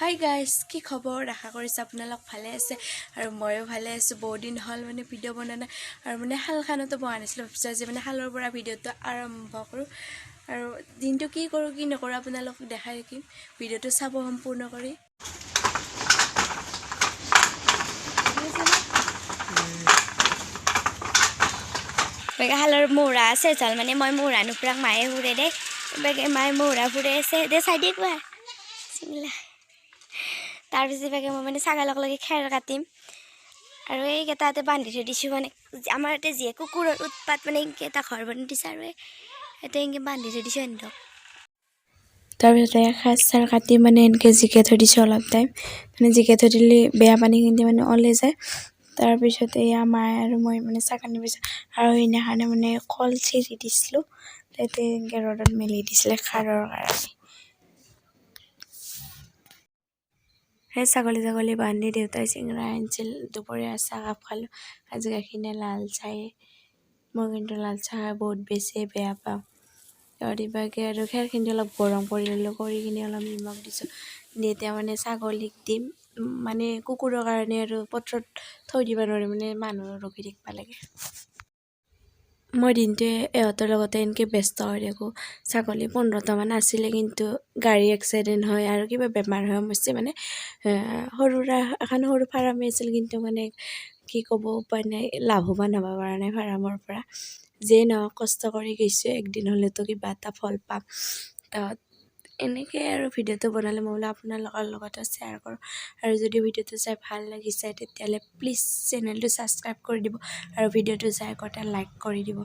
Hi guys, কি খবৰ? আশা কৰিছোঁ আপোনালোক ভালে আছে আৰু ময়ো ভালে আছোঁ। বহুত দিন হ'ল ভিডিঅ' বনোৱা নাই আৰু শালখনতো বহা নাছিলোঁ। ভাবিছোঁ আজি শালৰ পৰা ভিডিঅ'টো আৰম্ভ কৰোঁ আৰু দিনটো কি কৰোঁ কি নকৰোঁ আপোনালোক দেখাই থাকিম। ভিডিঅ'টো চাব সম্পূৰ্ণ কৰি। শালৰ মৌৰা আছে চাল মই মৌৰা নুফুৰাক মায়ে ফুৰে দে। মায়ে মৌৰা ফুৰে আছে দে চাই দিয়ে কোৱা চিঙিলা। তাৰপিছত মই ছাগলক লাগি খেৰ কাটিম আৰু এইকেইটা ইয়াতে বান্ধি থৈ দিছোঁ। আমাৰ ইয়াতে যিয়ে কুকুৰৰ উৎপাত এনেকৈ এটা ঘৰ বনাই দিছে আৰু ইয়াতে এনেকৈ বান্ধি থৈ দিছোঁ সিহঁতক। তাৰপিছতে সাজ চাৰ কাটি এনেকৈ জিকে থৈ দিছোঁ অলপ টাইম। জিকে থৈ দিলে বেয়া পানীখিনি ওলাই যায়। তাৰপিছতে মায়ে আৰু মই ছাগল নিবিচাৰোঁ আৰু সেইদিনাখনে কল চিৰি দিছিলোঁ। তাতে এনেকৈ ৰ'দত মেলি দিছিলে খাৰৰ কাৰণে। সেই ছাগলী বান্ধি দেউতাই চিঙৰা আনিছিল। দুপৰীয়া চাহ কাপ খালোঁ। আজি গাখীৰ লাল চাহে। মই কিন্তু লাল চাহ বহুত বেছি বেয়া পাওঁ। ৰাতিপুৱাকৈ আৰু খেৰখিনি অলপ গৰম কৰি ল'লোঁ। কৰি কিনে অলপ নিমখ দিছোঁ। এতিয়া ছাগলীক দিম। কুকুৰৰ কাৰণে আৰু পথাৰত থৈ দিব নোৱাৰি, মানুহ ৰখি থাকিব লাগে। মই দিনটোৱে ইহঁতৰ লগতে এনেকৈ ব্যস্ত হৈ থাকোঁ। ছাগলী 15টামান আছিলে, কিন্তু গাড়ী এক্সিডেণ্ট হয় আৰু কিবা বেমাৰ হয় অৱশ্যে এখন সৰু ফাৰ্মেই আছিল, কিন্তু কি ক'ব উপায় নাই, লাভৱান হ'ব পৰা নাই ফাৰ্মৰ পৰা। যিয়ে নহওক কষ্ট কৰি গৈছোঁ, একদিন হ'লেতো কিবা এটা ফল পাম। এনেকৈ আৰু ভিডিঅ'টো বনালে মই আপোনালোকৰ লগত শ্বেয়াৰ কৰোঁ। আৰু যদি ভিডিঅ'টো চাই ভাল লাগিছে তেতিয়াহ'লে প্লিজ চেনেলটো ছাবস্ক্ৰাইব কৰি দিব আৰু ভিডিঅ'টো চাই এটা লাইক কৰি দিব।